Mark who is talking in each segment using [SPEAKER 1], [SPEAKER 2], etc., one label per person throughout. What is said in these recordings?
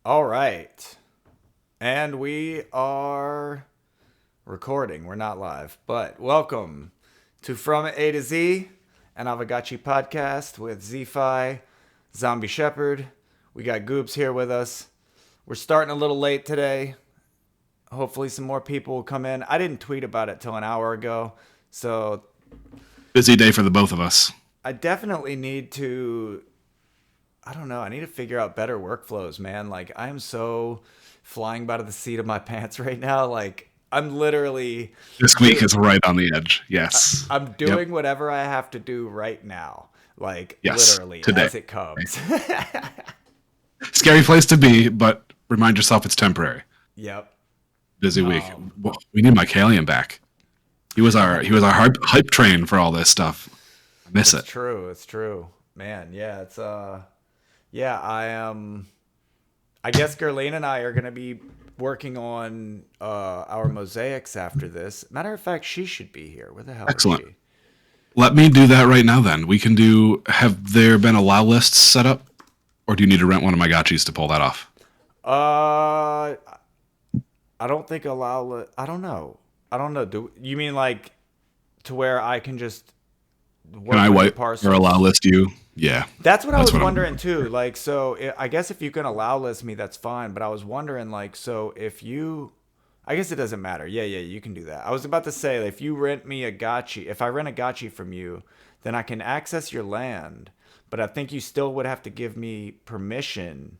[SPEAKER 1] All right. And we are recording. We're not live, but welcome to From A to Z, an Aavegotchi Podcast with ZFi, ZombieShepherd. We got Goobs here with us. We're starting a little late today. Hopefully some more people will come in. I didn't tweet about it till an hour ago, so
[SPEAKER 2] Busy day for the both of us.
[SPEAKER 1] I definitely need to, I don't know, I need to figure out better workflows, man. Like, I am so flying by the seat of my pants right now. Like, I'm literally,
[SPEAKER 2] This week is right on the edge. Yes.
[SPEAKER 1] I'm
[SPEAKER 2] Yep.
[SPEAKER 1] doing whatever I have to do right now. Like,
[SPEAKER 2] Yes.
[SPEAKER 1] literally,
[SPEAKER 2] Today.
[SPEAKER 1] as it comes.
[SPEAKER 2] Scary place to be, but remind yourself it's temporary.
[SPEAKER 1] Yep.
[SPEAKER 2] Busy week. Well, we need Mike Halion back. He was our hype train for all this stuff. I miss
[SPEAKER 1] It's
[SPEAKER 2] it.
[SPEAKER 1] true. It's true. Man, yeah, yeah, I guess Gerlene and I are going to be working on our mosaics after this. Matter of fact, she should be here. Where the hell
[SPEAKER 2] Excellent.
[SPEAKER 1] is she?
[SPEAKER 2] Let me do that right now then. We can do, have there been allow lists set up? Or do you need to rent one of my gotchis to pull that off?
[SPEAKER 1] I don't think I don't know. I don't know. Do you mean like to where I can just
[SPEAKER 2] Can I
[SPEAKER 1] work with the
[SPEAKER 2] wipe
[SPEAKER 1] parcels?
[SPEAKER 2] or allow list you? Yeah.
[SPEAKER 1] That's what I
[SPEAKER 2] That's
[SPEAKER 1] was
[SPEAKER 2] what I'm
[SPEAKER 1] wondering too. Like, so I guess if you can allow list me, that's fine. But I was wondering, like, so if you, I guess it doesn't matter. Yeah, you can do that. I was about to say, if you rent me a gotchi, if I rent a gotchi from you, then I can access your land. But I think you still would have to give me permission.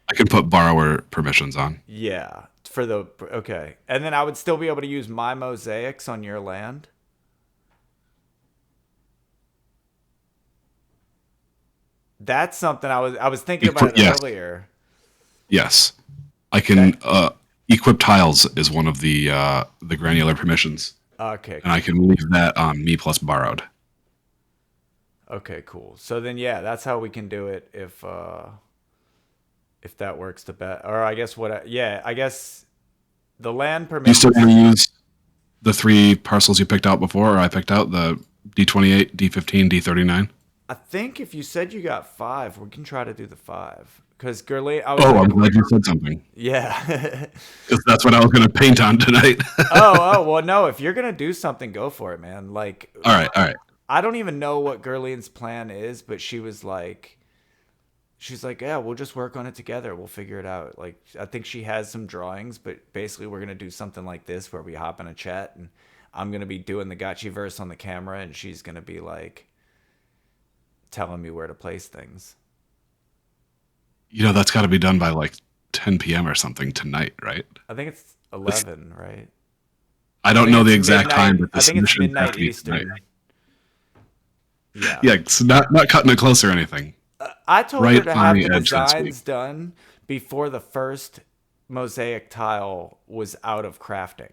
[SPEAKER 2] I can put borrower permissions on.
[SPEAKER 1] Yeah, for the okay, and then I would still be able to use my mosaics on your land. That's something I was thinking about it
[SPEAKER 2] Yes.
[SPEAKER 1] earlier.
[SPEAKER 2] Yes. I
[SPEAKER 1] That
[SPEAKER 2] can equip tiles is one of the granular permissions.
[SPEAKER 1] okay,
[SPEAKER 2] And I
[SPEAKER 1] cool.
[SPEAKER 2] can leave that on me plus borrowed.
[SPEAKER 1] Okay, cool. So then, yeah, that's how we can do it if that works the best. Or I guess yeah, I guess the land
[SPEAKER 2] Do you still
[SPEAKER 1] permissions.
[SPEAKER 2] want to use the three parcels you picked out before, or I picked out the D28, D15, D39?
[SPEAKER 1] I think if you said you got five, we can try to do the five. Because Gurley, I was
[SPEAKER 2] Oh, I'm
[SPEAKER 1] looking.
[SPEAKER 2] glad you said something.
[SPEAKER 1] Yeah.
[SPEAKER 2] Because that's what I was going to paint on tonight.
[SPEAKER 1] Well, no. If you're gonna do something, go for it, man. Like,
[SPEAKER 2] All right, all right.
[SPEAKER 1] I don't even know what Gurleen's plan is, but she's like, yeah, we'll just work on it together. We'll figure it out. Like, I think she has some drawings, but basically we're gonna do something like this where we hop in a chat and I'm gonna be doing the Gotchiverse on the camera, and she's gonna be like telling me where to place things.
[SPEAKER 2] You know, that's got to be done by like 10 p.m. or something tonight, right?
[SPEAKER 1] I think it's
[SPEAKER 2] It's,
[SPEAKER 1] 11, right?
[SPEAKER 2] I
[SPEAKER 1] I
[SPEAKER 2] don't
[SPEAKER 1] think
[SPEAKER 2] know the
[SPEAKER 1] it's
[SPEAKER 2] exact
[SPEAKER 1] midnight.
[SPEAKER 2] time, but
[SPEAKER 1] I
[SPEAKER 2] the
[SPEAKER 1] think it's
[SPEAKER 2] submissions have
[SPEAKER 1] midnight
[SPEAKER 2] to be tonight.
[SPEAKER 1] Eastern. Yeah.
[SPEAKER 2] Yeah, it's not cutting it close or anything.
[SPEAKER 1] I told her
[SPEAKER 2] Right
[SPEAKER 1] to
[SPEAKER 2] on
[SPEAKER 1] have
[SPEAKER 2] the
[SPEAKER 1] the
[SPEAKER 2] edge this week.
[SPEAKER 1] designs done before the first mosaic tile was out of crafting.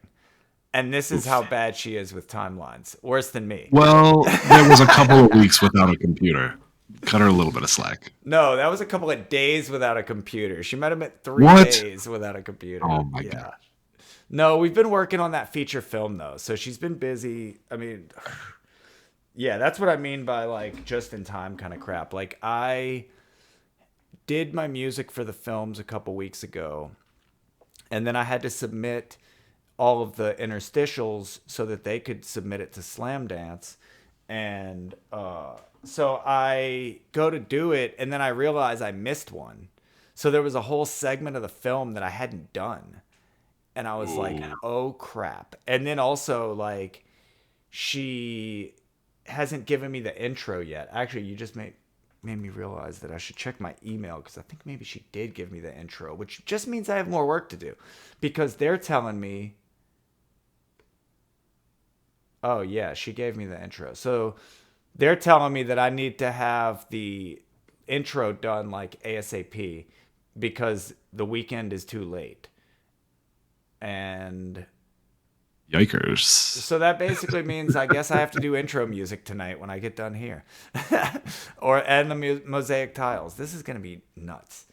[SPEAKER 1] And this is how
[SPEAKER 2] Oof.
[SPEAKER 1] bad she is with timelines. Worse than me.
[SPEAKER 2] Well, there was a couple of weeks without a computer. Cut her a little bit of slack.
[SPEAKER 1] No, that was a couple of days without a computer. She might have been three
[SPEAKER 2] What?
[SPEAKER 1] days without a computer.
[SPEAKER 2] Oh my
[SPEAKER 1] Yeah.
[SPEAKER 2] god.
[SPEAKER 1] No, we've been working on that feature film though. So she's been busy. I mean, yeah, that's what I mean by like just in time kind of crap. Like, I did my music for the films a couple weeks ago, and then I had to submit all of the interstitials so that they could submit it to Slam Dance. And so I go to do it, and then I realize I missed one. So there was a whole segment of the film that I hadn't done. And I was like,
[SPEAKER 2] Ooh.
[SPEAKER 1] oh crap. And then also, like, she hasn't given me the intro yet. Actually, you just made me realize that I should check my email, because I think maybe she did give me the intro, which just means I have more work to do, because they're telling me, oh yeah, she gave me the intro. So they're telling me that I need to have the intro done like ASAP because the weekend is too late. And
[SPEAKER 2] Yikers.
[SPEAKER 1] so that basically means I guess I have to do intro music tonight when I get done here. And the mosaic tiles. This is going to be nuts.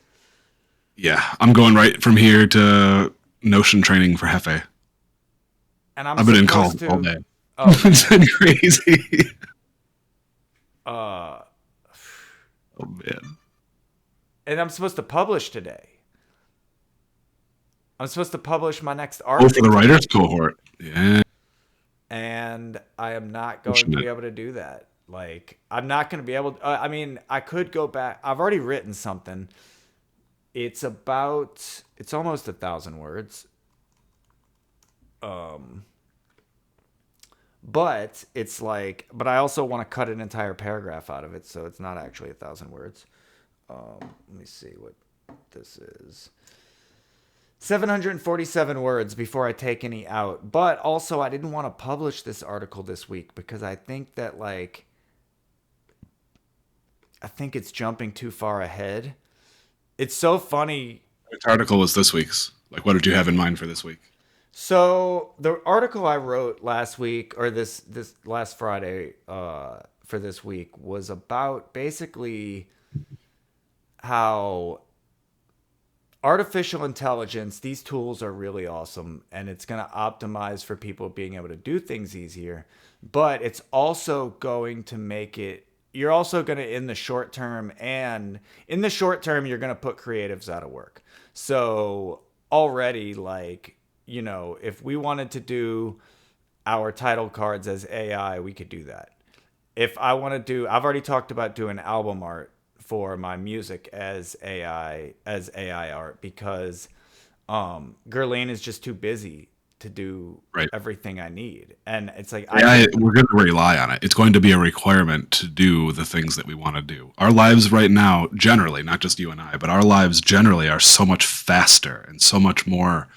[SPEAKER 2] Yeah, I'm going right from here to Notion training for Hefe.
[SPEAKER 1] And I'm
[SPEAKER 2] I've been in calls
[SPEAKER 1] supposed
[SPEAKER 2] all
[SPEAKER 1] to,
[SPEAKER 2] day.
[SPEAKER 1] oh
[SPEAKER 2] It's
[SPEAKER 1] man.
[SPEAKER 2] been crazy.
[SPEAKER 1] Uh
[SPEAKER 2] Oh man.
[SPEAKER 1] and I'm supposed to publish today. I'm supposed to publish my next
[SPEAKER 2] Oh, for
[SPEAKER 1] article
[SPEAKER 2] the
[SPEAKER 1] today,
[SPEAKER 2] writers cohort. Yeah.
[SPEAKER 1] and I am not going
[SPEAKER 2] Pushing
[SPEAKER 1] to be
[SPEAKER 2] it.
[SPEAKER 1] able to do that. Like, I'm not going to be able to, I mean, I could go back. I've already written something. It's almost 1,000 words. But it's like, but I also want to cut an entire paragraph out of it, so it's not actually 1,000 words. Let me see what this is. 747 words before I take any out. But also, I didn't want to publish this article this week because I think that, like, I think it's jumping too far ahead. It's so funny.
[SPEAKER 2] Which article was this week's? Like, what did you have in mind for this week?
[SPEAKER 1] So the article I wrote last week, or this last Friday, for this week, was about basically how artificial intelligence, these tools are really awesome, and it's going to optimize for people being able to do things easier, but it's also going to make it, you're also going to, in the short term, you're going to put creatives out of work. So already, like, you know, if we wanted to do our title cards as AI, we could do that. If I want to do, I've already talked about doing album art for my music as AI art, because Gurlene is just too busy to do
[SPEAKER 2] Right.
[SPEAKER 1] everything I need. And it's like,
[SPEAKER 2] We're going to rely on it. It's going to be a requirement to do the things that we want to do. Our lives right now, generally, not just you and I, but our lives generally are so much faster and so much more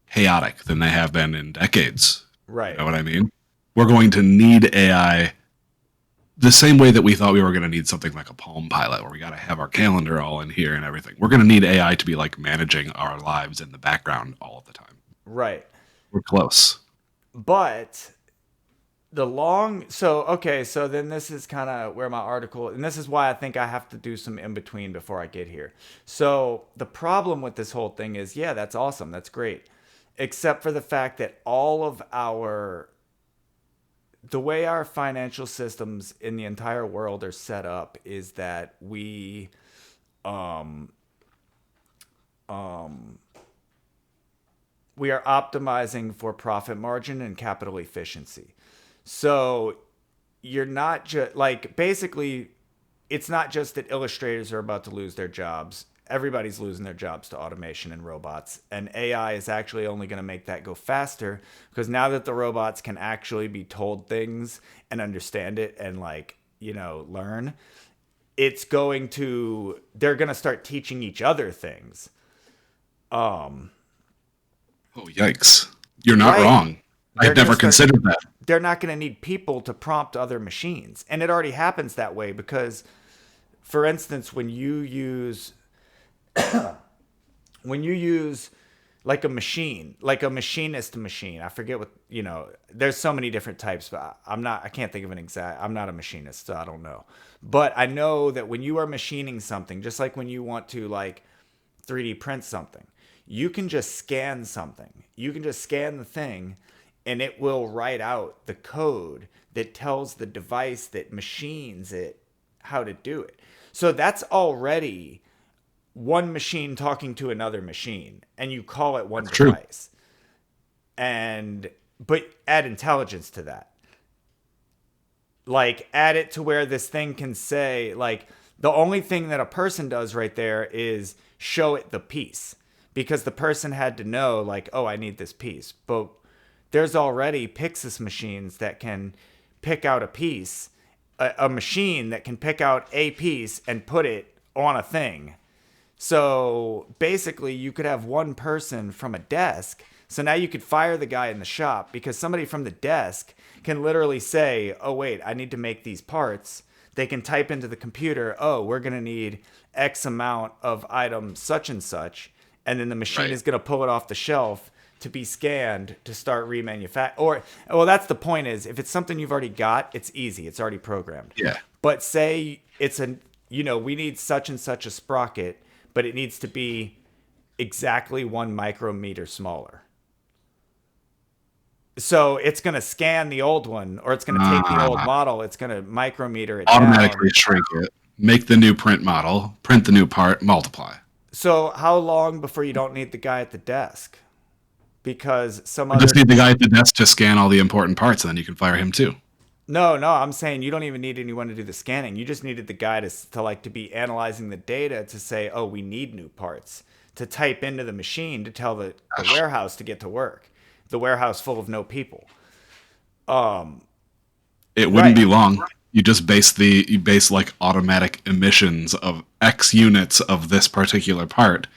[SPEAKER 2] chaotic than they have been in decades.
[SPEAKER 1] right.
[SPEAKER 2] You know what I mean? We're going to need AI the same way that we thought we were going to need something like a Palm Pilot, where we got to have our calendar all in here and everything. We're going to need AI to be like managing our lives in the background all of the time.
[SPEAKER 1] Right.
[SPEAKER 2] We're close.
[SPEAKER 1] But so then this is kind of where my article, and this is why I think I have to do some in between before I get here. So the problem with this whole thing is, yeah, that's awesome. That's great. Except for the fact that the way our financial systems in the entire world are set up is that we we are optimizing for profit margin and capital efficiency. So you're not just like, basically, it's not just that illustrators are about to lose their jobs. Everybody's losing their jobs to automation and robots. And AI is actually only going to make that go faster, because now that the robots can actually be told things and understand it and, like, you know, learn, they're going to start teaching each other things.
[SPEAKER 2] Oh, yikes. You're not
[SPEAKER 1] Right.
[SPEAKER 2] wrong. I've never considered that.
[SPEAKER 1] They're not going to need people to prompt other machines. And it already happens that way because, for instance, when you use like a machine, like a machinist machine, I forget what, you know, there's so many different types, but I can't think of an exact, I'm not a machinist, so I don't know. But I know that when you are machining something, just like when you want to, like, 3D print something, you can just scan something. You can just scan the thing, and it will write out the code that tells the device that machines it how to do it. So that's already one machine talking to another machine, and you call it one device. But add intelligence to that. Like, add it to where this thing can say, like, the only thing that a person does right there is show it the piece, because the person had to know, like, oh, I need this piece. But there's already Pixis machines that can pick out a piece, a machine that can pick out a piece and put it on a thing. So basically, you could have one person from a desk. So now you could fire the guy in the shop, because somebody from the desk can literally say, oh, wait, I need to make these parts. They can type into the computer, oh, we're going to need X amount of item such and such. And then the machine is going to pull it off the shelf to be scanned to start remanufacturing. Well, that's the point, is if it's something you've already got, it's easy. It's already programmed.
[SPEAKER 2] Yeah.
[SPEAKER 1] But say it's we need such and such a sprocket, but it needs to be exactly 1 micrometer smaller. So it's going to scan the old one, or it's going to take the old model. It's going to micrometer it
[SPEAKER 2] automatically
[SPEAKER 1] down.
[SPEAKER 2] Shrink it, make the new print model, print the new part, multiply.
[SPEAKER 1] So how long before you don't need the guy at the desk? because some
[SPEAKER 2] I
[SPEAKER 1] other.
[SPEAKER 2] just need the guy at the desk to scan all the important parts, and then you can fire him too.
[SPEAKER 1] No, I'm saying you don't even need anyone to do the scanning. You just needed the guy to be analyzing the data to say, oh, we need new parts, to type into the machine to tell the warehouse to get to work. The warehouse full of no people.
[SPEAKER 2] It wouldn't
[SPEAKER 1] Right.
[SPEAKER 2] be long. You just base like automatic emissions of X units of this particular part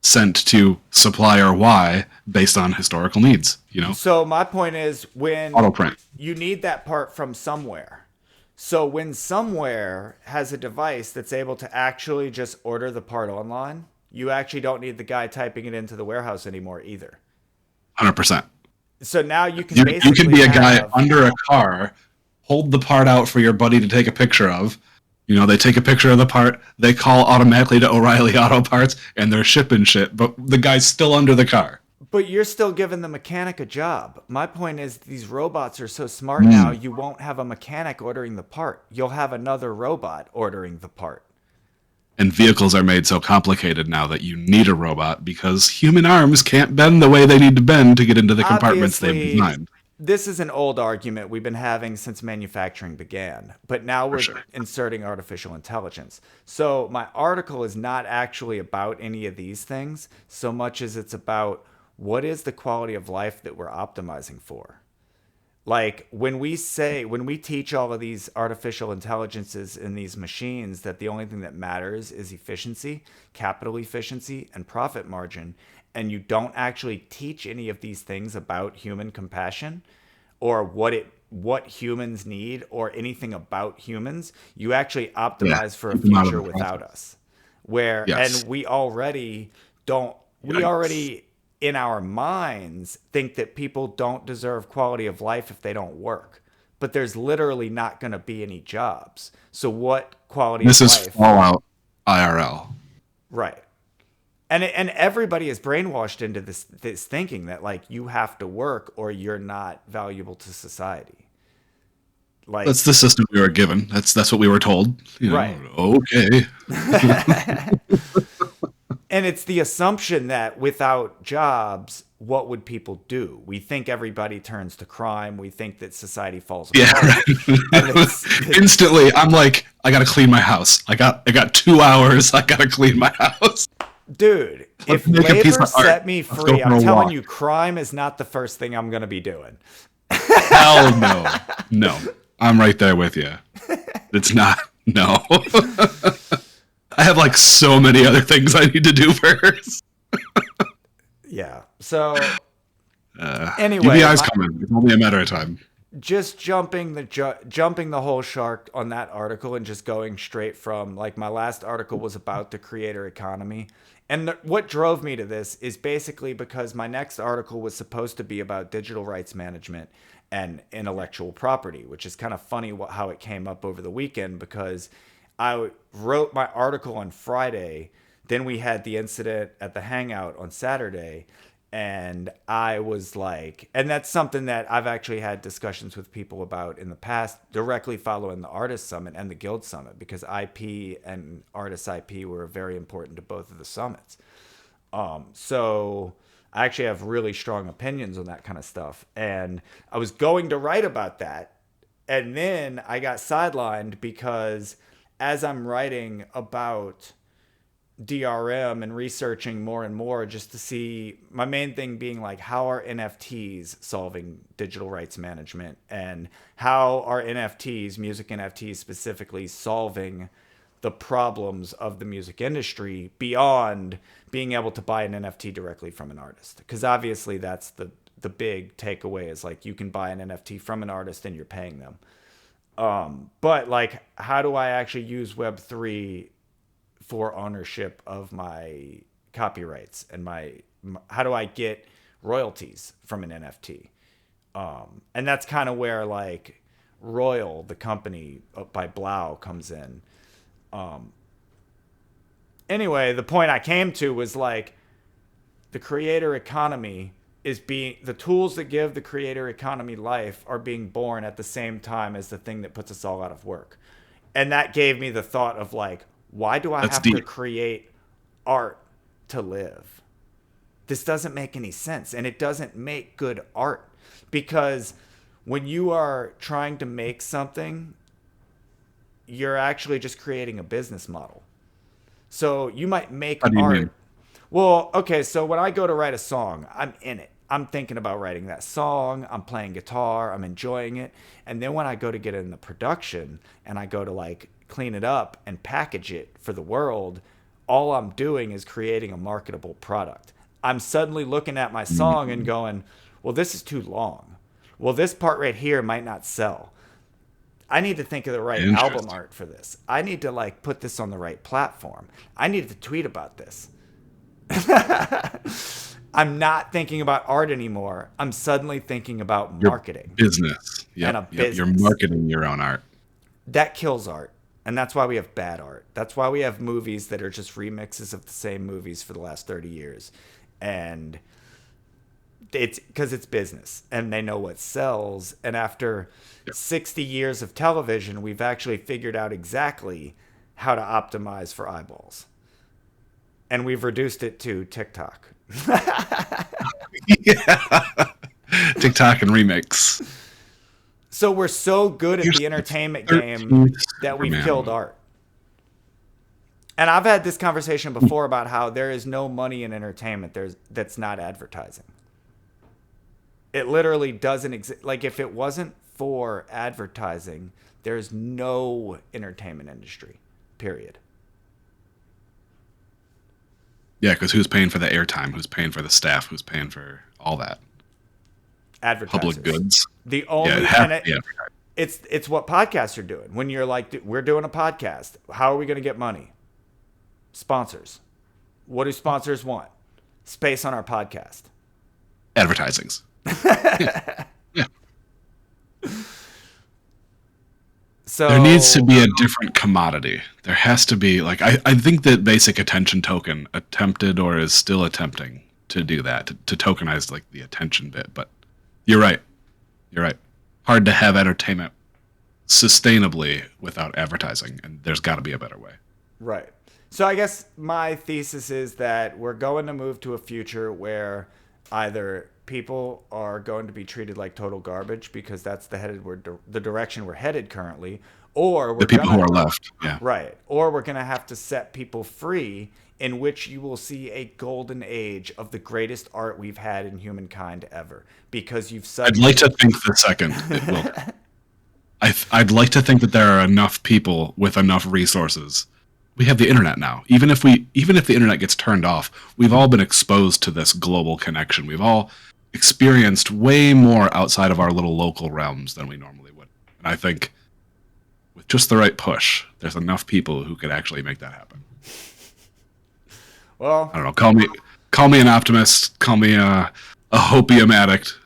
[SPEAKER 2] sent to supplier Y based on historical needs,
[SPEAKER 1] So my point is, when
[SPEAKER 2] Auto print.
[SPEAKER 1] you need that part from somewhere. So when somewhere has a device that's able to actually just order the part online, you actually don't need the guy typing it into the warehouse anymore either.
[SPEAKER 2] 100%.
[SPEAKER 1] So now you can
[SPEAKER 2] You
[SPEAKER 1] basically
[SPEAKER 2] can be a guy
[SPEAKER 1] have,
[SPEAKER 2] under a car, hold the part out for your buddy to take a picture of. They take a picture of the part, they call automatically to O'Reilly Auto Parts, and they're shipping shit, but the guy's still under the car.
[SPEAKER 1] but you're still giving the mechanic a job. My point is, these robots are so smart now, you won't have a mechanic ordering the part. You'll have another robot ordering the part.
[SPEAKER 2] And vehicles are made so complicated now that you need a robot because human arms can't bend the way they need to bend to get into the compartments they've
[SPEAKER 1] Obviously,
[SPEAKER 2] designed.
[SPEAKER 1] this is an old argument we've been having since manufacturing began, but now we're
[SPEAKER 2] sure.
[SPEAKER 1] inserting artificial intelligence. So my article is not actually about any of these things so much as it's about what is the quality of life that we're optimizing for. Like when we teach all of these artificial intelligences in these machines that the only thing that matters is efficiency, capital efficiency, and profit margin, and you don't actually teach any of these things about human compassion or what humans need or anything about humans, you actually optimize for a future without us. And we already don't. We already in our minds think that people don't deserve quality of life if they don't work, but there's literally not going to be any jobs. So what quality
[SPEAKER 2] This
[SPEAKER 1] of
[SPEAKER 2] is
[SPEAKER 1] life?
[SPEAKER 2] Fallout IRL.
[SPEAKER 1] Right. And everybody is brainwashed into this thinking that like you have to work or you're not valuable to society. Like
[SPEAKER 2] That's the system we were given. That's what we were told.
[SPEAKER 1] Right.
[SPEAKER 2] Okay.
[SPEAKER 1] And it's the assumption that without jobs, what would people do? We think everybody turns to crime. We think that society falls apart.
[SPEAKER 2] Yeah. Right. Instantly, I'm like, I gotta clean my house. I got 2 hours. I gotta clean my house.
[SPEAKER 1] Dude, if labor set me free, I'm telling you, crime is not the first thing I'm gonna be doing.
[SPEAKER 2] Hell no. No. I'm right there with you. It's not. No. I have like so many other things I need to do first.
[SPEAKER 1] Yeah. So anyway,
[SPEAKER 2] UBI's coming. It's only a matter of time.
[SPEAKER 1] Just jumping the whole shark on that article and just going straight from like my last article was about the creator economy. And what drove me to this is basically because my next article was supposed to be about digital rights management and intellectual property, which is kind of funny how it came up over the weekend because I wrote my article on Friday. Then we had the incident at the Hangout on Saturday. And I was like, and that's something that I've actually had discussions with people about in the past, directly following the Artist Summit and the Guild Summit, because IP and Artist IP were very important to both of the summits. So I actually have really strong opinions on that kind of stuff. And I was going to write about that. And then I got sidelined because as I'm writing about DRM and researching more and more just to see, my main thing being like, how are NFTs solving digital rights management, and how are NFTs, music NFTs specifically, solving the problems of the music industry beyond being able to buy an NFT directly from an artist? Because obviously that's the big takeaway is like, you can buy an NFT from an artist and you're paying them. But like, how do I actually use Web3 for ownership of my copyrights and how do I get royalties from an NFT? And that's kind of where like Royal, the company by Blau, comes in. Anyway, the point I came to was like, the creator economy the tools that give the creator economy life are being born at the same time as the thing that puts us all out of work. And that gave me the thought of like, why do I have to create art to live? This doesn't make any sense, and it doesn't make good art, because when you are trying to make something, you're actually just creating a business model. So you might make
[SPEAKER 2] How do you
[SPEAKER 1] art.
[SPEAKER 2] mean?
[SPEAKER 1] Well, okay, so when I go to write a song, I'm in it. I'm thinking about writing that song. I'm playing guitar. I'm enjoying it. And then when I go to get in the production and I go to like clean it up and package it for the world, all I'm doing is creating a marketable product. I'm suddenly looking at my song and going, well, this is too long. Well, this part right here might not sell. I need to think of the right album art for this. I need to like put this on the right platform. I need to tweet about this. I'm not thinking about art anymore. I'm suddenly thinking about marketing.
[SPEAKER 2] Business.
[SPEAKER 1] And a business.
[SPEAKER 2] You're marketing your own art.
[SPEAKER 1] That kills art. And that's why we have bad art. That's why we have movies that are just remixes of the same movies for the last 30 years. And it's because it's business and they know what sells. And after 60 years of television, we've actually figured out exactly how to optimize for eyeballs. And we've reduced it to TikTok.
[SPEAKER 2] Yeah. TikTok and remix.
[SPEAKER 1] So we're so good at the entertainment game that we've killed art. And I've had this conversation before about how there is no money in entertainment that's not advertising. It literally doesn't exist. Like if it wasn't for advertising, there's no entertainment industry, period.
[SPEAKER 2] Yeah, because who's paying for the airtime? Who's paying for the staff? Who's paying for all that?
[SPEAKER 1] Advertisers.
[SPEAKER 2] Public goods.
[SPEAKER 1] The only it's what podcasts are doing. When you're like, we're doing a podcast, how are we going to get money? Sponsors. What do sponsors want? Space on our podcast.
[SPEAKER 2] Advertisings. Yeah.
[SPEAKER 1] So
[SPEAKER 2] there needs to be a different commodity. There has to be like I think that Basic Attention Token attempted or is still attempting to do that, to tokenize like the attention bit, but you're right. You're right. Hard to have entertainment sustainably without advertising, and there's got to be a better way.
[SPEAKER 1] Right. So I guess my thesis is that we're going to move to a future where either people are going to be treated like total garbage because that's the direction we're headed currently, or
[SPEAKER 2] the people who are left. Yeah.
[SPEAKER 1] Right. Or we're going to have to set people free, in which you will see a golden age of the greatest art we've had in humankind ever. Because
[SPEAKER 2] I'd like to think the second it will. I'd like to think that there are enough people with enough resources. We have the internet now. Even if the internet gets turned off, we've all been exposed to this global connection. We've all experienced way more outside of our little local realms than we normally would. And I think with just the right push, there's enough people who could actually make that happen.
[SPEAKER 1] Well,
[SPEAKER 2] I don't know. Call me an optimist. Call me a hopium addict.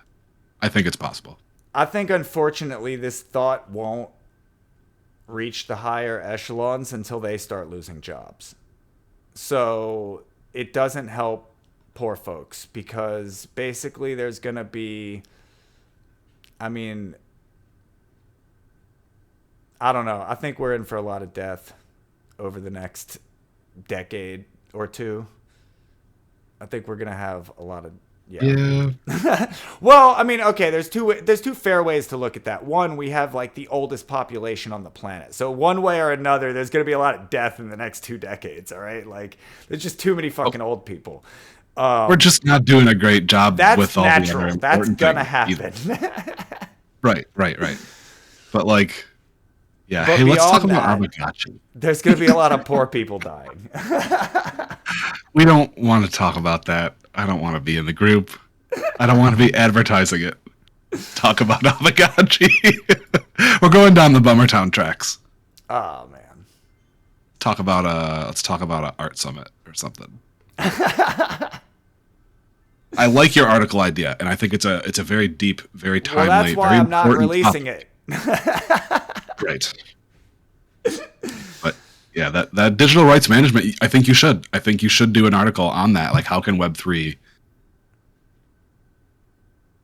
[SPEAKER 2] I think it's possible.
[SPEAKER 1] I think, unfortunately, this thought won't reach the higher echelons until they start losing jobs. So it doesn't help poor folks, because basically there's going to be, I mean, I don't know. I think we're in for a lot of death over the next decade or two. I think we're going to have a lot of
[SPEAKER 2] Yeah.
[SPEAKER 1] Well, I mean, okay, there's two fair ways to look at that. One, we have like the oldest population on the planet. So one way or another, there's going to be a lot of death in the next 2 decades, all right? Like there's just too many fucking old people.
[SPEAKER 2] We're just not doing a great job with all
[SPEAKER 1] natural.
[SPEAKER 2] the other
[SPEAKER 1] That's
[SPEAKER 2] important
[SPEAKER 1] going to
[SPEAKER 2] things
[SPEAKER 1] happen.
[SPEAKER 2] Right. But like, yeah,
[SPEAKER 1] But
[SPEAKER 2] hey, let's talk
[SPEAKER 1] beyond
[SPEAKER 2] about
[SPEAKER 1] that,
[SPEAKER 2] Aavegotchi.
[SPEAKER 1] There's going to be a lot of poor people dying.
[SPEAKER 2] We don't want to talk about that. I don't want to be in the group. I don't want to be advertising it. Talk about Aavegotchi. We're going down the Bummertown tracks.
[SPEAKER 1] Oh man.
[SPEAKER 2] Let's talk about an art summit or something. I like your article idea, and I think it's a very deep, very timely,
[SPEAKER 1] well, that's why
[SPEAKER 2] very
[SPEAKER 1] I'm not
[SPEAKER 2] important
[SPEAKER 1] releasing
[SPEAKER 2] topic.
[SPEAKER 1] it.
[SPEAKER 2] Right. But yeah, that digital rights management, I think you should do an article on that. Like, how can Web3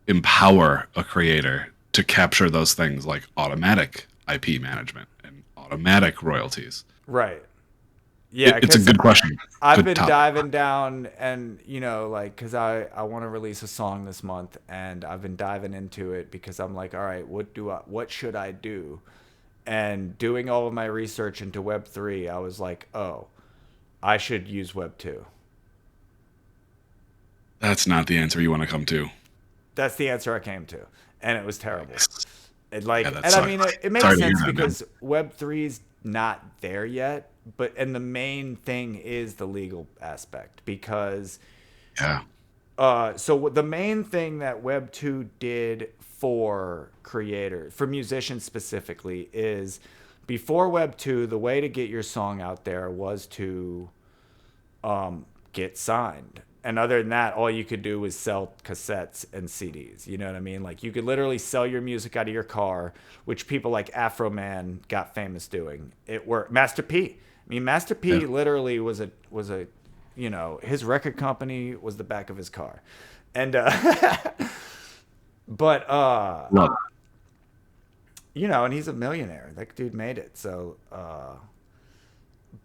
[SPEAKER 2] empower a creator to capture those things like automatic IP management and automatic royalties?
[SPEAKER 1] Right. Yeah,
[SPEAKER 2] It's a
[SPEAKER 1] because
[SPEAKER 2] good question.
[SPEAKER 1] I've
[SPEAKER 2] Good
[SPEAKER 1] been
[SPEAKER 2] topic.
[SPEAKER 1] diving down and, like, because I want to release a song this month and I've been diving into it because I'm like, all right, what should I do? And doing all of my research into Web3, I was like, oh, I should use Web2.
[SPEAKER 2] That's not the answer you want to come to.
[SPEAKER 1] That's the answer I came to. And it was terrible.
[SPEAKER 2] Yeah, that
[SPEAKER 1] And I
[SPEAKER 2] sucks.
[SPEAKER 1] mean, it makes
[SPEAKER 2] Sorry to hear
[SPEAKER 1] sense
[SPEAKER 2] that, man.
[SPEAKER 1] because Web3's not there yet. And the main thing is the legal aspect because
[SPEAKER 2] Yeah.
[SPEAKER 1] so the main thing that Web 2 did for creators, for musicians specifically, is before Web 2, the way to get your song out there was to get signed. And other than that, all you could do was sell cassettes and CDs. You know what I mean? Like you could literally sell your music out of your car, which people like Afro Man got famous doing. It worked. Master P. I mean, Master P
[SPEAKER 2] Yeah.
[SPEAKER 1] literally was a his record company was the back of his car, and but
[SPEAKER 2] Love it.
[SPEAKER 1] and he's a millionaire. That dude made it. So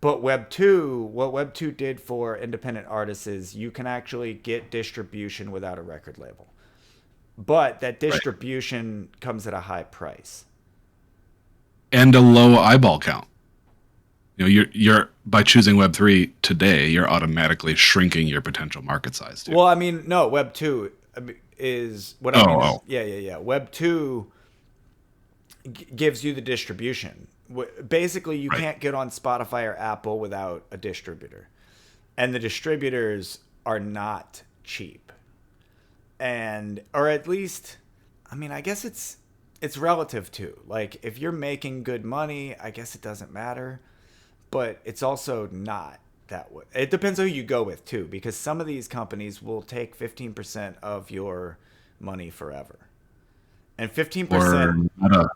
[SPEAKER 1] but Web 2, what Web 2 did for independent artists is you can actually get distribution without a record label. But that distribution comes at a high price.
[SPEAKER 2] And a low eyeball count. You're by choosing Web3 today, you're automatically shrinking your potential market size too.
[SPEAKER 1] Well, I mean, no, Web 2 is what I mean.
[SPEAKER 2] Oh.
[SPEAKER 1] Yeah. Web 2 gives you the distribution. Basically, you can't get on Spotify or Apple without a distributor. And the distributors are not cheap. Or at least, I mean, I guess it's relative too. Like if you're making good money, I guess it doesn't matter, but it's also not that way. It depends who you go with too, because some of these companies will take 15% of your money forever. And 15%.
[SPEAKER 2] Or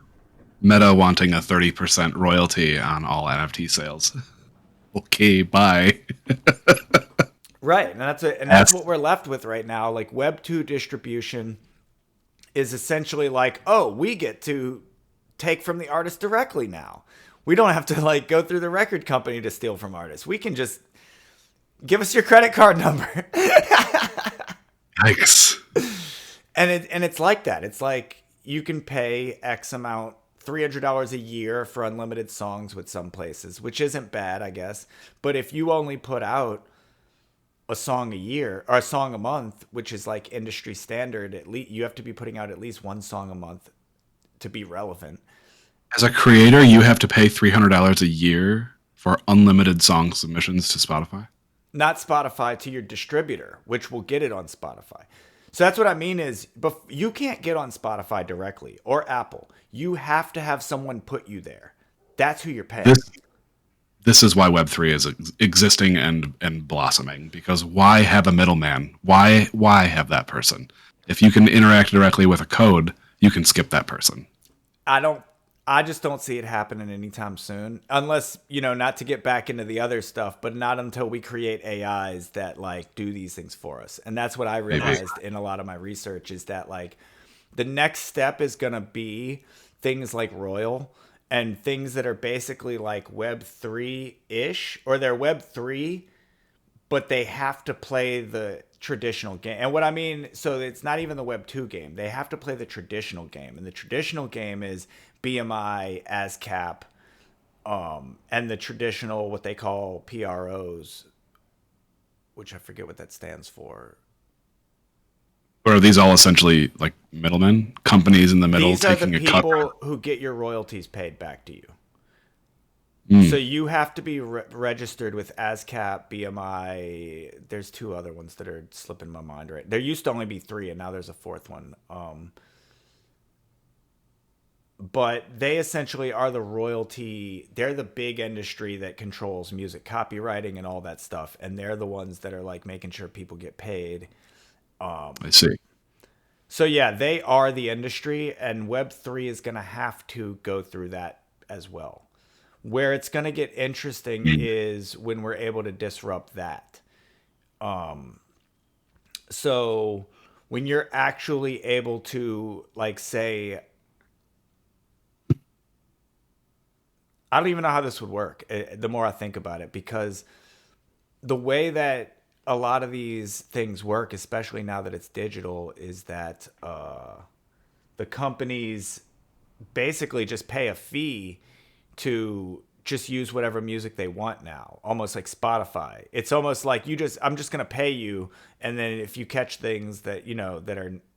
[SPEAKER 2] Meta wanting a 30% royalty on all NFT sales. Okay, bye.
[SPEAKER 1] Right, and that's what we're left with right now. Like Web 2 distribution is essentially like, oh, we get to take from the artist directly now. We don't have to like go through the record company to steal from artists. We can just give us your credit card number.
[SPEAKER 2] Yikes.
[SPEAKER 1] And it's like that. It's like you can pay X amount, $300 a year for unlimited songs with some places, which isn't bad, I guess. But if you only put out a song a year or a song a month, which is like industry standard, at least you have to be putting out at least one song a month to be relevant.
[SPEAKER 2] As a creator, you have to pay $300 a year for unlimited song submissions to Spotify?
[SPEAKER 1] Not Spotify, to your distributor, which will get it on Spotify. So that's what I mean is, but you can't get on Spotify directly or Apple. You have to have someone put you there. That's who you're paying.
[SPEAKER 2] This is why Web3 is existing and blossoming, because why have a middleman? Why have that person? If you can interact directly with a code, you can skip that person.
[SPEAKER 1] I just don't see it happening anytime soon, unless, not to get back into the other stuff, but not until we create AIs that like do these things for us. And that's what I realized in a lot of my research is that like the next step is going to be things like Royal and things that are basically like Web3-ish, or they're Web3, but they have to play the traditional game. And what I mean, so it's not even the Web 2 game. They have to play the traditional game. And the traditional game is BMI, ASCAP, and the traditional, what they call PROs, which I forget what that stands for.
[SPEAKER 2] Or are these all essentially like middlemen? Companies in the middle
[SPEAKER 1] These are
[SPEAKER 2] taking
[SPEAKER 1] the
[SPEAKER 2] a cut?
[SPEAKER 1] people who get your royalties paid back to you. So you have to be registered with ASCAP, BMI. There's two other ones that are slipping my mind right. There used to only be three, and now there's a fourth one. But they essentially are the royalty. They're the big industry that controls music copywriting and all that stuff. And they're the ones that are like making sure people get paid.
[SPEAKER 2] I see.
[SPEAKER 1] So yeah, they are the industry, and Web3 is going to have to go through that as well. Where it's going to get interesting is when we're able to disrupt that. So when you're actually able to, like, say, I don't even know how this would work the more I think about it, because the way that a lot of these things work, especially now that it's digital, is that the companies basically just pay a fee to just use whatever music they want now, almost like Spotify. It's almost like I'm just going to pay you. And then if you catch things that,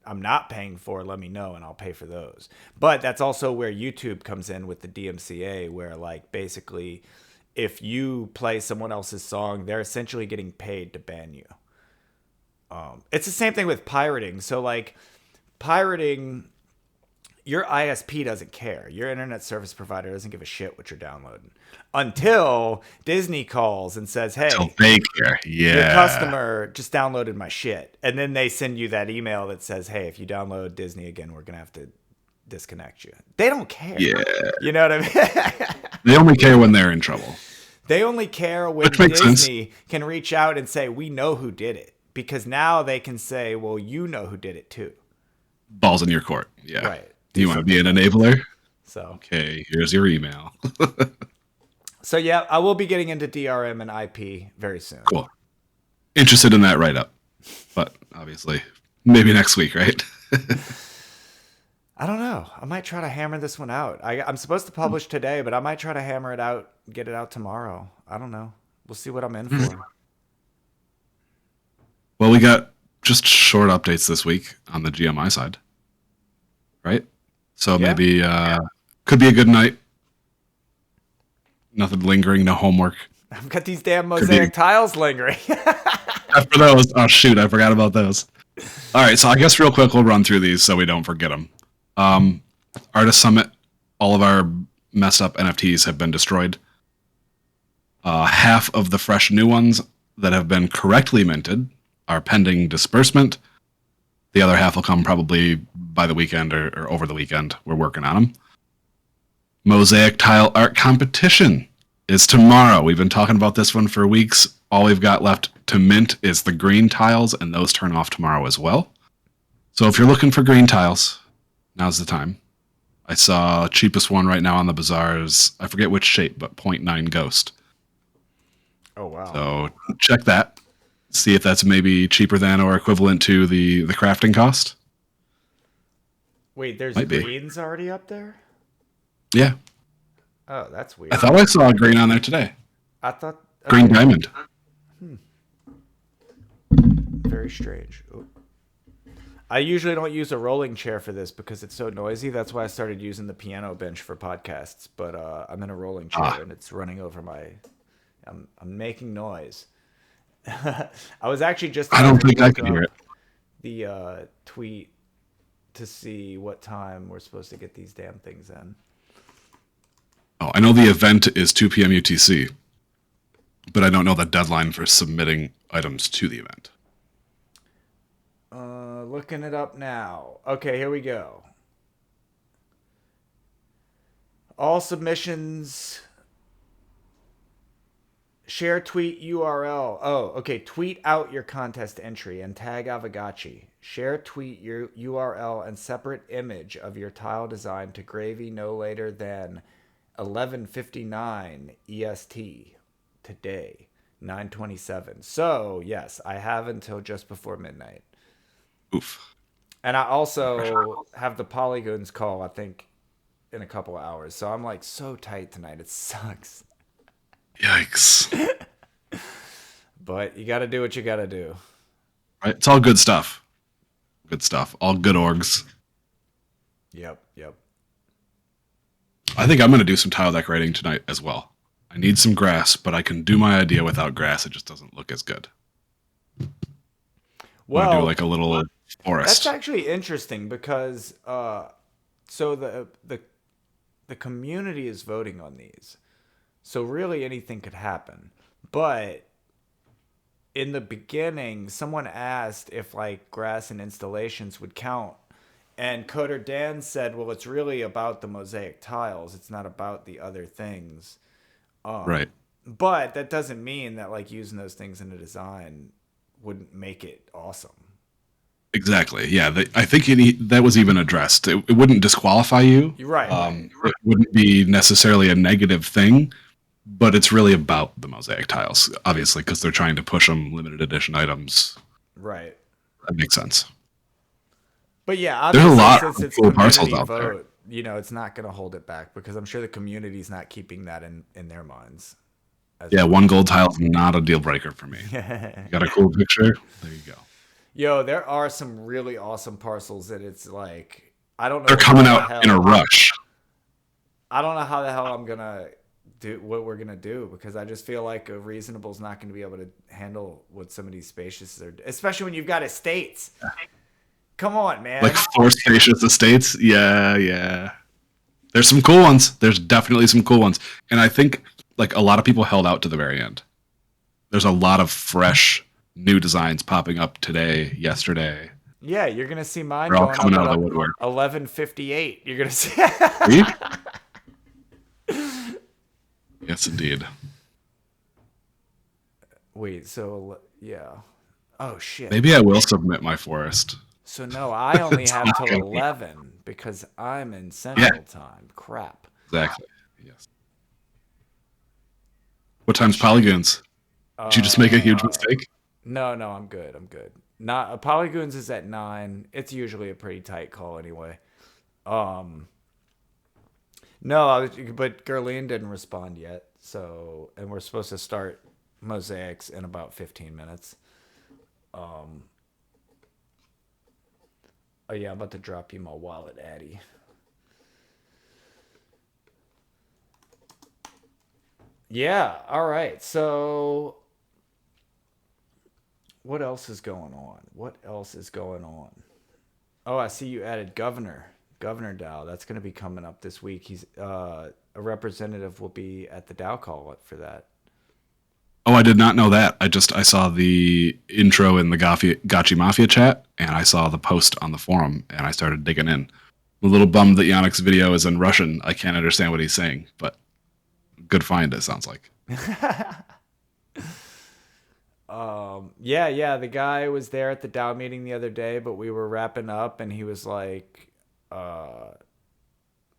[SPEAKER 1] I'm not paying for, let me know and I'll pay for those. But that's also where YouTube comes in with the DMCA, where like basically if you play someone else's song, they're essentially getting paid to ban you. It's the same thing with pirating. So like pirating, your ISP doesn't care. Your internet service provider doesn't give a shit what you're downloading until Disney calls and says, hey,
[SPEAKER 2] Till they care. Yeah.
[SPEAKER 1] your customer just downloaded my shit. And then they send you that email that says, hey, if you download Disney again, we're going to have to disconnect you. They don't care.
[SPEAKER 2] Yeah.
[SPEAKER 1] You know what I mean?
[SPEAKER 2] They only care when they're in trouble.
[SPEAKER 1] They only care when Disney can reach out and say, we know who did it. Because now they can say, well, you know who did it too.
[SPEAKER 2] Balls in your court. Yeah.
[SPEAKER 1] Right.
[SPEAKER 2] You want to be an enabler?
[SPEAKER 1] So
[SPEAKER 2] okay, here's your email.
[SPEAKER 1] So yeah, I will be getting into DRM and IP very soon.
[SPEAKER 2] Cool. Interested in that write-up, but obviously maybe next week, right?
[SPEAKER 1] I don't know. I might try to hammer this one out. I'm supposed to publish today, but I might try to hammer it out, get it out tomorrow. I don't know. We'll see what I'm in for.
[SPEAKER 2] Well, we got just short updates this week on the GMI side, right? So maybe could be a good night. Nothing lingering, no homework.
[SPEAKER 1] I've got these damn Mosaic Tiles lingering.
[SPEAKER 2] After those, oh shoot, I forgot about those. All right, so I guess real quick we'll run through these so we don't forget them. Artist Summit, all of our messed up NFTs have been destroyed. Half of the fresh new ones that have been correctly minted are pending disbursement. The other half will come probably by the weekend or over the weekend. We're working on them. Mosaic Tile Art Competition is tomorrow. We've been talking about this one for weeks. All we've got left to mint is the green tiles, and those turn off tomorrow as well. So if you're looking for green tiles, now's the time. I saw cheapest one right now on the bazaars. I forget which shape, but 0.9 Ghost.
[SPEAKER 1] Oh, wow.
[SPEAKER 2] So check that. See if that's maybe cheaper than or equivalent to the crafting cost.
[SPEAKER 1] Wait, there's greens already up there?
[SPEAKER 2] Yeah.
[SPEAKER 1] Oh, that's weird.
[SPEAKER 2] I thought I saw a green on there today.
[SPEAKER 1] I thought...
[SPEAKER 2] Green diamond.
[SPEAKER 1] Very strange. Ooh. I usually don't use a rolling chair for this because it's so noisy. That's why I started using the piano bench for podcasts. But I'm in a rolling chair and it's running over my... I'm making noise. I was actually just...
[SPEAKER 2] I don't think I can hear it.
[SPEAKER 1] The tweet to see what time we're supposed to get these damn things in.
[SPEAKER 2] Oh, I know the event is 2 p.m. UTC, but I don't know the deadline for submitting items to the event.
[SPEAKER 1] Looking it up now. Okay, here we go. All submissions... Share tweet URL. Oh, okay. Tweet out your contest entry and tag Aavegotchi. Share tweet your URL and separate image of your tile design to Gravy no later than 11:59 EST today, 9:27. So, yes, I have until just before midnight.
[SPEAKER 2] Oof.
[SPEAKER 1] And I also have the Polygons call, I think, in a couple of hours. So I'm like so tight tonight. It sucks.
[SPEAKER 2] Yikes.
[SPEAKER 1] But you got to do what you got to do.
[SPEAKER 2] Right? It's all good stuff. Good stuff. All good orgs.
[SPEAKER 1] Yep.
[SPEAKER 2] I think I'm going to do some tile decorating tonight as well. I need some grass, but I can do my idea without grass. It just doesn't look as good.
[SPEAKER 1] Well,
[SPEAKER 2] do like a little forest.
[SPEAKER 1] That's actually interesting because so the community is voting on these. So really anything could happen. But in the beginning, someone asked if like grass and installations would count. And Coder Dan said, well, it's really about the mosaic tiles. It's not about the other things.
[SPEAKER 2] Right.
[SPEAKER 1] But that doesn't mean that like using those things in a design wouldn't make it awesome.
[SPEAKER 2] Exactly. Yeah. I think that was even addressed. It wouldn't disqualify you.
[SPEAKER 1] You're right.
[SPEAKER 2] It wouldn't be necessarily a negative thing, but it's really about the Mosaic Tiles, obviously, because they're trying to push them limited edition items.
[SPEAKER 1] Right.
[SPEAKER 2] That makes sense.
[SPEAKER 1] But yeah,
[SPEAKER 2] There's a
[SPEAKER 1] obviously,
[SPEAKER 2] lot
[SPEAKER 1] since
[SPEAKER 2] of
[SPEAKER 1] it's
[SPEAKER 2] cool parcels
[SPEAKER 1] community
[SPEAKER 2] out there.
[SPEAKER 1] vote, it's not going to hold it back because I'm sure the community's not keeping that in their minds.
[SPEAKER 2] Yeah, one gold tile is not a deal breaker for me. You got a cool picture? There you go.
[SPEAKER 1] Yo, there are some really awesome parcels that it's like, I don't know.
[SPEAKER 2] They're coming out in a rush.
[SPEAKER 1] I don't know how the hell I'm going to do what we're going to do because I just feel like a reasonable is not going to be able to handle what some of these spacious are, especially when you've got estates. Come on, man.
[SPEAKER 2] Like 4 spacious estates? Yeah. There's some cool ones. There's definitely some cool ones. And I think like a lot of people held out to the very end. There's a lot of fresh new designs popping up today, yesterday.
[SPEAKER 1] Yeah, you're gonna see mine
[SPEAKER 2] They're all
[SPEAKER 1] going
[SPEAKER 2] coming
[SPEAKER 1] up
[SPEAKER 2] out
[SPEAKER 1] at
[SPEAKER 2] of the woodwork.
[SPEAKER 1] 11:58. You're gonna see.
[SPEAKER 2] Yes, indeed.
[SPEAKER 1] Wait, so yeah. Oh shit.
[SPEAKER 2] Maybe I will submit my forest.
[SPEAKER 1] So no, I only have till 11 because I'm in Central Time. Crap.
[SPEAKER 2] Exactly. Yes. What time's Polygoons? Did you just make a huge mistake?
[SPEAKER 1] No, I'm good. Not Polygoons is at 9. It's usually a pretty tight call anyway. No, but Gerline didn't respond yet. So, and we're supposed to start mosaics in about 15 minutes. Oh yeah, I'm about to drop you my wallet, Addy. Yeah, all right. So what else is going on? Oh, I see you added Governor Dow. That's going to be coming up this week. He's a representative will be at the Dow call for that.
[SPEAKER 2] Oh, I did not know that. I saw the intro in the Gotchi Mafia chat, and I saw the post on the forum, and I started digging in. I'm a little bummed that Yannick's video is in Russian. I can't understand what he's saying, but good find, it sounds like.
[SPEAKER 1] Yeah. The guy was there at the Dow meeting the other day, but we were wrapping up, and he was like, I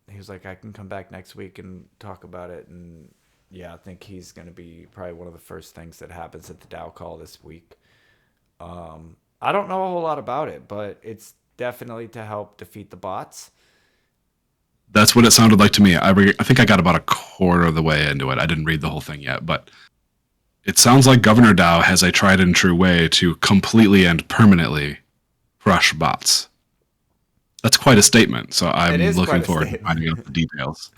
[SPEAKER 1] can come back next week and talk about it, and yeah, I think he's going to be probably one of the first things that happens at the Dow call this week. I don't know a whole lot about it, but it's definitely to help defeat the bots.
[SPEAKER 2] That's what it sounded like to me. I think I got about a quarter of the way into it. I didn't read the whole thing yet, but it sounds like Governor Dow has a tried and true way to completely and permanently crush bots. That's quite a statement, so I'm looking forward to finding out the details.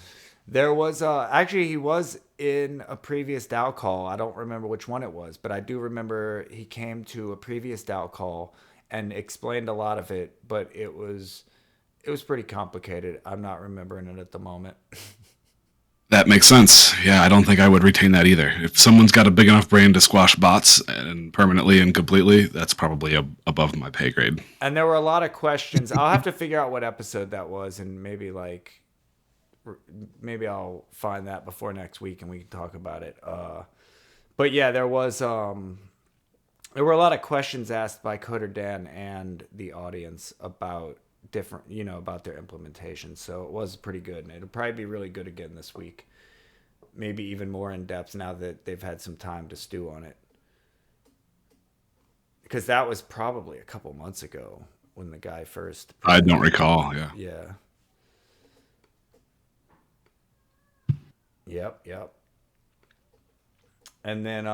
[SPEAKER 1] There was actually he was in a previous Dow call. I don't remember which one it was, but I do remember he came to a previous Dow call and explained a lot of it, but it was pretty complicated. I'm not remembering it at the moment.
[SPEAKER 2] That makes sense. Yeah, I don't think I would retain that either. If someone's got a big enough brain to squash bots and permanently and completely, that's probably above my pay grade.
[SPEAKER 1] And there were a lot of questions. I'll have to figure out what episode that was, and maybe I'll find that before next week and we can talk about it. But yeah, there were a lot of questions asked by Coder Dan and the audience about about their implementation. So it was pretty good, and it'll probably be really good again this week. Maybe even more in depth now that they've had some time to stew on it. Because that was probably a couple months ago when the guy first.
[SPEAKER 2] I don't recall. Yeah.
[SPEAKER 1] Yeah. Yep. And then,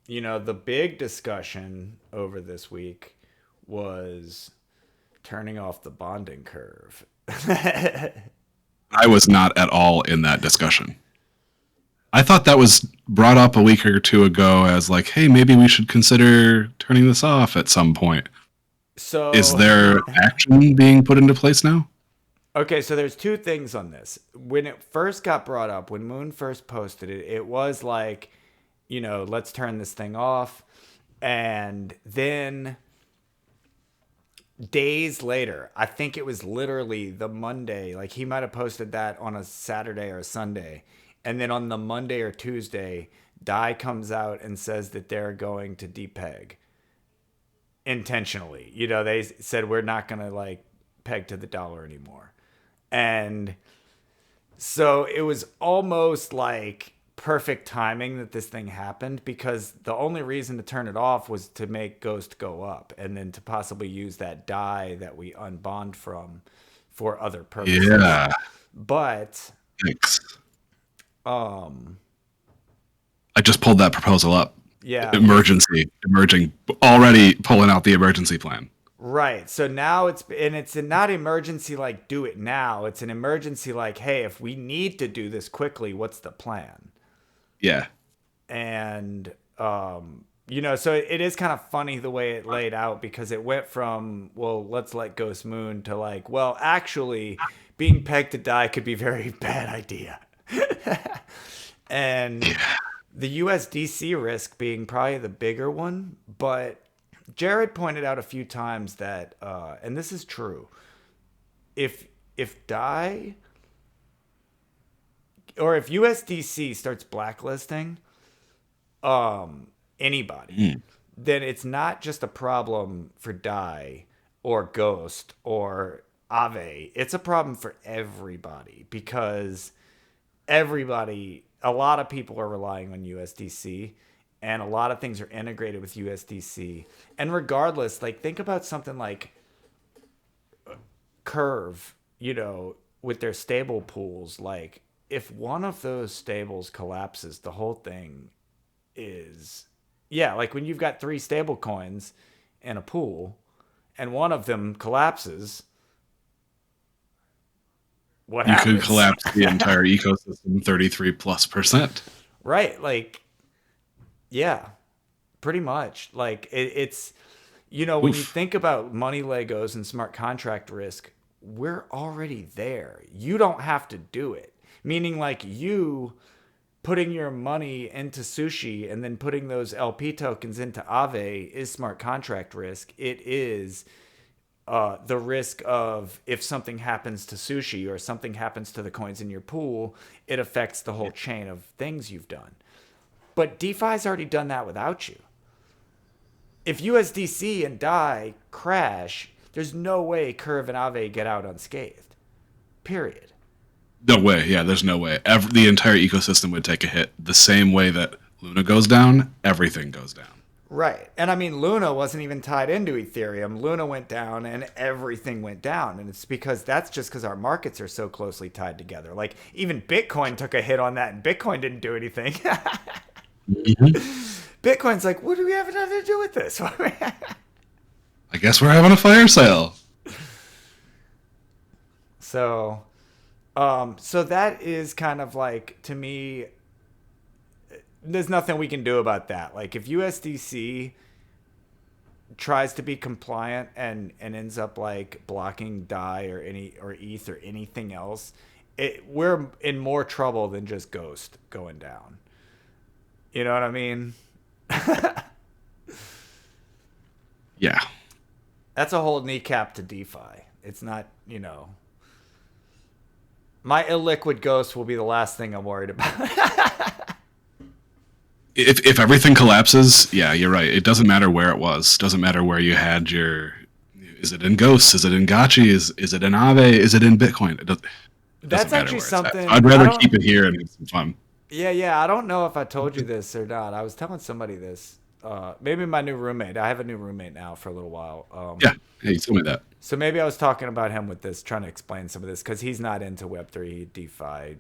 [SPEAKER 1] the big discussion over this week was turning off the bonding curve.
[SPEAKER 2] I was not at all in that discussion. I thought that was brought up a week or two ago as like, hey, maybe we should consider turning this off at some point.
[SPEAKER 1] So
[SPEAKER 2] is there action being put into place now?
[SPEAKER 1] Okay, so there's two things on this. When it first got brought up, when Moon first posted it, it was like, let's turn this thing off. And then days later, I think it was literally the Monday, like he might have posted that on a Saturday or a Sunday. And then on the Monday or Tuesday, Dai comes out and says that they're going to depeg. intentionally. You know, they said we're not going to like peg to the dollar anymore. And so it was almost like perfect timing that this thing happened, because the only reason to turn it off was to make Ghost go up and then to possibly use that die that we unbond from for other purposes.
[SPEAKER 2] Yeah.
[SPEAKER 1] But
[SPEAKER 2] Thanks.
[SPEAKER 1] I
[SPEAKER 2] just pulled that proposal up.
[SPEAKER 1] Yeah.
[SPEAKER 2] Emerging, already pulling out the emergency plan.
[SPEAKER 1] Right. So now it's not emergency like do it now. It's an emergency like, hey, if we need to do this quickly, what's the plan?
[SPEAKER 2] Yeah.
[SPEAKER 1] And, you know, so it is kind of funny the way it laid out, because it went from, well, let's let Ghost Moon to like, well, actually being pegged to die could be a very bad idea. And the USDC risk being probably the bigger one. But Jared pointed out a few times that, and this is true, if DAI or if USDC starts blacklisting anybody, then it's not just a problem for DAI or Ghost or Aave. It's a problem for everybody, because a lot of people are relying on USDC, and a lot of things are integrated with USDC. And regardless, like, think about something like Curve, you know, with their stable pools. Like, if one of those stables collapses, the whole thing is, yeah, like when you've got 3 stable coins in a pool and one of them collapses, what happens?
[SPEAKER 2] You could collapse the entire ecosystem 33+%.
[SPEAKER 1] Right. Like, yeah, pretty much. Like it's, you know, when you think about money Legos and smart contract risk, we're already there. You don't have to do it. Meaning, like, you putting your money into Sushi and then putting those LP tokens into Aave is smart contract risk. It is the risk of, if something happens to Sushi or something happens to the coins in your pool, it affects the whole chain of things you've done. But DeFi's already done that without you. If USDC and DAI crash, there's no way Curve and Aave get out unscathed. Period.
[SPEAKER 2] No way. Yeah, there's no way. The entire ecosystem would take a hit. The same way that Luna goes down, everything goes down.
[SPEAKER 1] Right. And I mean, Luna wasn't even tied into Ethereum. Luna went down and everything went down. And it's because that's just because our markets are so closely tied together. Like, even Bitcoin took a hit on that, and Bitcoin didn't do anything. Bitcoin's like, what do we have nothing to do with this?
[SPEAKER 2] I guess we're having a fire sale.
[SPEAKER 1] So that is kind of like, to me, there's nothing we can do about that. Like, if USDC tries to be compliant and ends up like blocking DAI or ETH or anything else, we're in more trouble than just Ghost going down. You know what I mean?
[SPEAKER 2] Yeah.
[SPEAKER 1] That's a whole kneecap to DeFi. It's not, you know. My illiquid Ghost will be the last thing I'm worried about.
[SPEAKER 2] If everything collapses, yeah, you're right. It doesn't matter where it was. Doesn't matter where you had your. Is it in Ghosts? Is it in Gotchi? Is it in Aave? Is it in Bitcoin?
[SPEAKER 1] That's actually something.
[SPEAKER 2] I'd rather keep it here and have some fun.
[SPEAKER 1] Yeah. I don't know if I told you this or not. I was telling somebody this. Maybe my new roommate. I have a new roommate now for a little while.
[SPEAKER 2] Yeah, hey, you told me that.
[SPEAKER 1] So maybe I was talking about him with this, trying to explain some of this, because he's not into Web3, DeFi,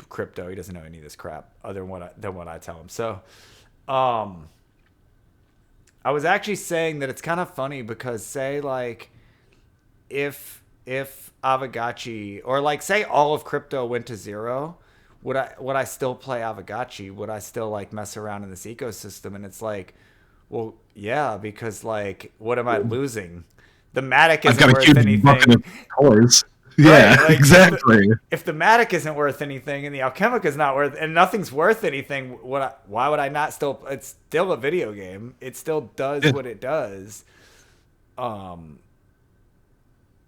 [SPEAKER 1] crypto. He doesn't know any of this crap other than what I tell him. So I was actually saying that it's kind of funny, because say like if Aavegotchi, or like say all of crypto went to zero, would I still play Aavegotchi? Would I still like mess around in this ecosystem? And it's like, well, yeah, because like, what am I losing? The Matic isn't worth anything.
[SPEAKER 2] Yeah,
[SPEAKER 1] right? Like,
[SPEAKER 2] exactly.
[SPEAKER 1] If the Matic isn't worth anything and the Alchemica is not worth, and nothing's worth anything, why would I not still? It's still a video game. It still does what it does.
[SPEAKER 2] I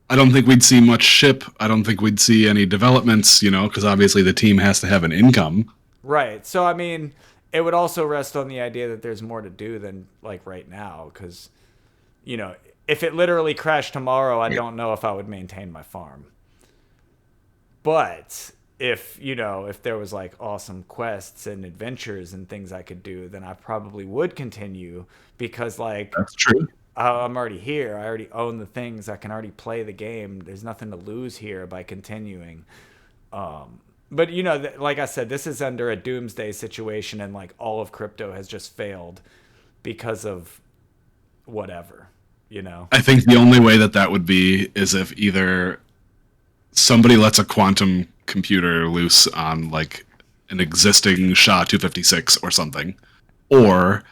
[SPEAKER 2] don't think we'd see much ship. I don't think we'd see any developments, you know, because obviously the team has to have an income.
[SPEAKER 1] Right. So, I mean, it would also rest on the idea that there's more to do than like right now, because you know, if it literally crashed tomorrow, I don't know if I would maintain my farm. But if there was like awesome quests and adventures and things I could do, then I probably would continue because like
[SPEAKER 2] That's true.
[SPEAKER 1] I'm already here. I already own the things. I can already play the game. There's nothing to lose here by continuing. But like I said, this is under a doomsday situation, and like all of crypto has just failed because of whatever.
[SPEAKER 2] I think the only way that would be is if either somebody lets a quantum computer loose on like an existing SHA-256 or something, or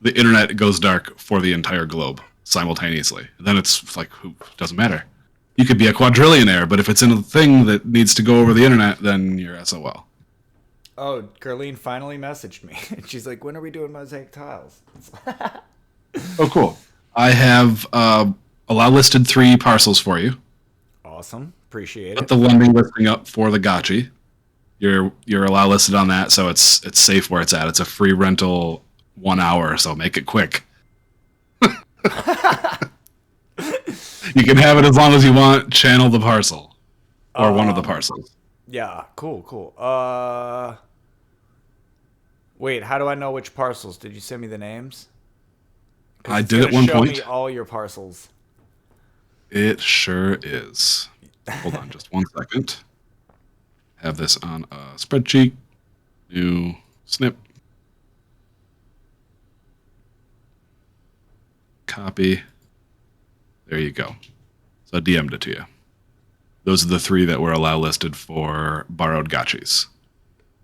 [SPEAKER 2] the internet goes dark for the entire globe simultaneously. Then it's like, who doesn't matter. You could be a quadrillionaire, but if it's in a thing that needs to go over the internet, then you're SOL.
[SPEAKER 1] Oh, Gerline finally messaged me. She's like, when are we doing Mosaic Tiles?
[SPEAKER 2] Oh, cool. I have allow listed 3 parcels for you.
[SPEAKER 1] Awesome. Appreciate
[SPEAKER 2] Put
[SPEAKER 1] it.
[SPEAKER 2] the lending listing up for the Gotchi. You're allow listed on that, so it's safe where it's at. It's a free rental 1 hour, so make it quick. You can have it as long as you want. Channel the parcel. Or one of the parcels.
[SPEAKER 1] Yeah, cool. Wait, how do I know which parcels? Did you send me the names?
[SPEAKER 2] I did at one
[SPEAKER 1] show
[SPEAKER 2] point.
[SPEAKER 1] me all your parcels.
[SPEAKER 2] It sure is. Hold on just 1 second. Have this on a spreadsheet. New snip. Copy. There you go. So I DM'd it to you. Those are the 3 that were allow listed for borrowed gotchis.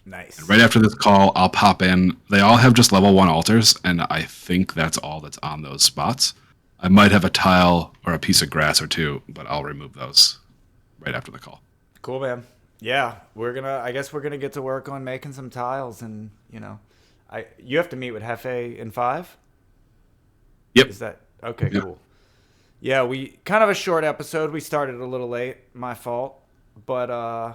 [SPEAKER 1] Nice.
[SPEAKER 2] And right after this call, I'll pop in. They all have just level 1 altars, and I think that's all that's on those spots. I might have a tile or a piece of grass or 2, but I'll remove those right after the call.
[SPEAKER 1] Cool, man. Yeah, I guess we're gonna get to work on making some tiles, and you have to meet with Hefe in 5.
[SPEAKER 2] Yep.
[SPEAKER 1] Is that okay?
[SPEAKER 2] Yep.
[SPEAKER 1] Cool. Yeah, we kind of a short episode. We started a little late. My fault. But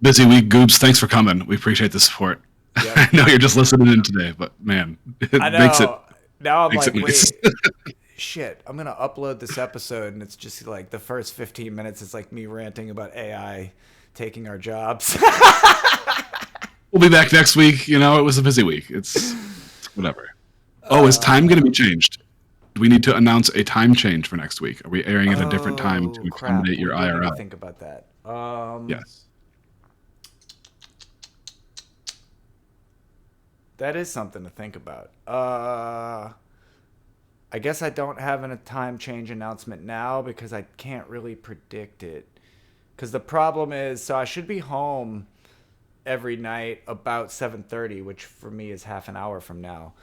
[SPEAKER 2] busy week, Goobs. Thanks for coming. We appreciate the support.
[SPEAKER 1] Yep.
[SPEAKER 2] I know you're just listening in today, but man, it
[SPEAKER 1] I know.
[SPEAKER 2] makes it.
[SPEAKER 1] Now I'm
[SPEAKER 2] makes
[SPEAKER 1] like,
[SPEAKER 2] it nice.
[SPEAKER 1] wait, shit. I'm gonna upload this episode, and it's just like the first 15 minutes is like me ranting about AI taking our jobs.
[SPEAKER 2] We'll be back next week. It was a busy week. It's whatever. Oh, is time going to be changed? Do we need to announce a time change for next week? Are we airing at a different time to accommodate your
[SPEAKER 1] We need to
[SPEAKER 2] IRL?
[SPEAKER 1] think about that.
[SPEAKER 2] Yes.
[SPEAKER 1] That is something to think about. I guess I don't have a time change announcement now because I can't really predict it. Because the problem is, so I should be home every night about 7:30, which for me is half an hour from now.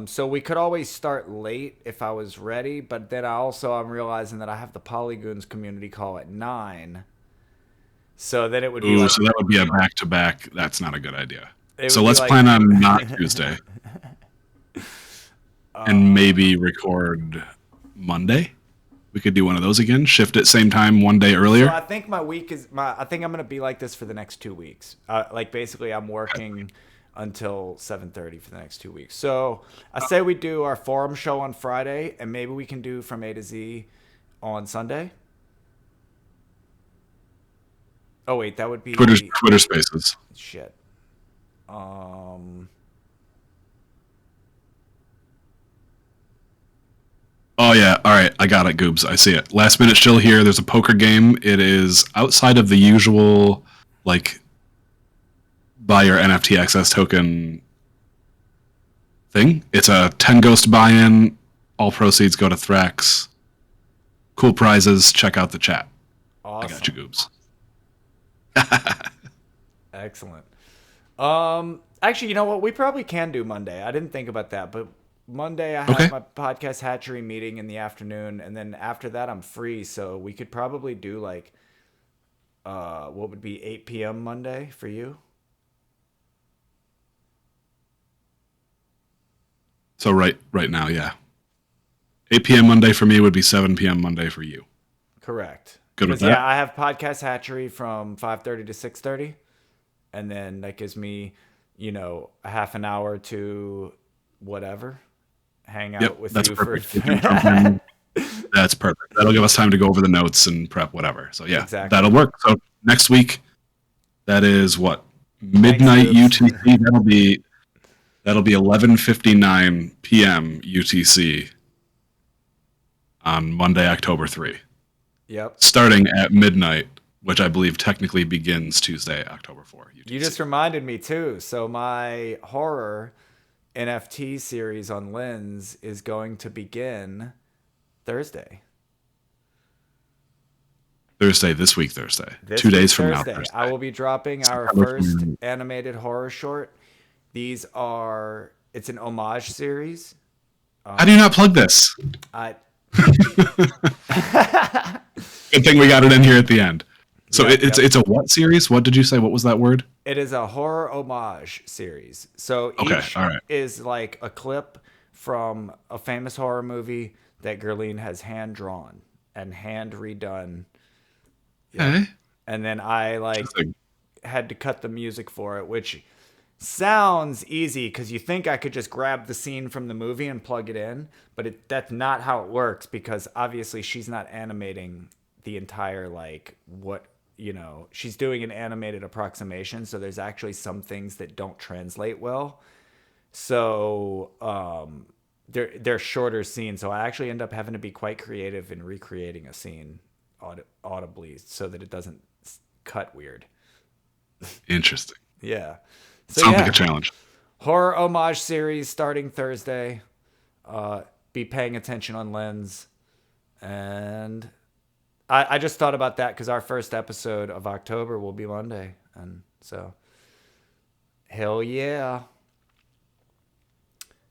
[SPEAKER 1] So we could always start late if I was ready, but then I'm realizing that I have the Polygoons community call at 9. So then it would be
[SPEAKER 2] so that would be a back-to-back. That's not a good idea.
[SPEAKER 1] It
[SPEAKER 2] So
[SPEAKER 1] would be
[SPEAKER 2] let's
[SPEAKER 1] like-
[SPEAKER 2] plan on not Tuesday. And maybe record Monday. We could do one of those again. Shift it same time, 1 day earlier.
[SPEAKER 1] So I think I think I'm gonna be like this for the next 2 weeks. Like basically, I'm working until 7:30 for the next 2 weeks. So I say we do our forum show on Friday, and maybe we can do from A to Z on Sunday. Oh wait, that would be
[SPEAKER 2] Twitter Spaces.
[SPEAKER 1] shit.
[SPEAKER 2] Oh yeah, all right, I got it, Goobs. I see it. Last minute chill here. There's a poker game. It is outside of the usual, like, buy your NFT access token thing. It's a 10 ghost buy-in. All proceeds go to Thrax. Cool prizes. Check out the chat.
[SPEAKER 1] Awesome.
[SPEAKER 2] I got you, Goobs.
[SPEAKER 1] Excellent. Actually, you know what? We probably can do Monday. I didn't think about that, but Monday I have my podcast hatchery meeting in the afternoon, and then after that I'm free, so we could probably do like what would be 8 p.m. Monday for you?
[SPEAKER 2] So right now, yeah. 8 p.m. Monday for me would be 7 p.m. Monday for you.
[SPEAKER 1] Correct.
[SPEAKER 2] Good with
[SPEAKER 1] Because,
[SPEAKER 2] that?
[SPEAKER 1] yeah, I have podcast hatchery from 5:30 to 6:30, and then that gives me, a half an hour to whatever. hang out with you
[SPEAKER 2] perfect. That's perfect. That'll give us time to go over the notes and prep whatever. So yeah,
[SPEAKER 1] Exactly.
[SPEAKER 2] that'll work. So next week, that is what, midnight UTC. That'll be 11:59 p.m. UTC on Monday, October 3.
[SPEAKER 1] Yep.
[SPEAKER 2] Starting at midnight, which I believe technically begins Tuesday, October 4. UTC.
[SPEAKER 1] You just reminded me too. So my horror NFT series on Lens is going to begin Thursday.
[SPEAKER 2] This week, Thursday. 2 days from now.
[SPEAKER 1] Thursday. I will be dropping our first animated horror short. It's an homage series.
[SPEAKER 2] How do you not plug this? Good thing we got it in here at the end. So it's a what series? What did you say? What was that word?
[SPEAKER 1] It is a horror homage series. So each is like a clip from a famous horror movie that Gerline has hand drawn and hand redone.
[SPEAKER 2] Okay.
[SPEAKER 1] And then I had to cut the music for it, which sounds easy because you think I could just grab the scene from the movie and plug it in, but that's not how it works, because obviously she's not animating the entire she's doing an animated approximation, so there's actually some things that don't translate well. So they're shorter scenes, so I actually end up having to be quite creative in recreating a scene audibly so that it doesn't cut weird.
[SPEAKER 2] Interesting.
[SPEAKER 1] Yeah. So
[SPEAKER 2] sounds like a challenge.
[SPEAKER 1] Horror homage series starting Thursday. Be paying attention on Lens. And I just thought about that because our first episode of October will be Monday. And so, hell yeah.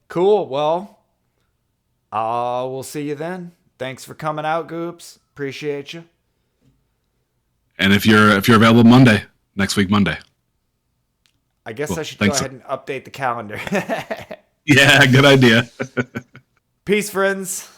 [SPEAKER 1] Cool. Well, we'll see you then. Thanks for coming out, Goops. Appreciate you.
[SPEAKER 2] And if you're available Monday, next week Monday.
[SPEAKER 1] I guess I should go ahead and update the calendar.
[SPEAKER 2] Yeah, good idea.
[SPEAKER 1] Peace, friends.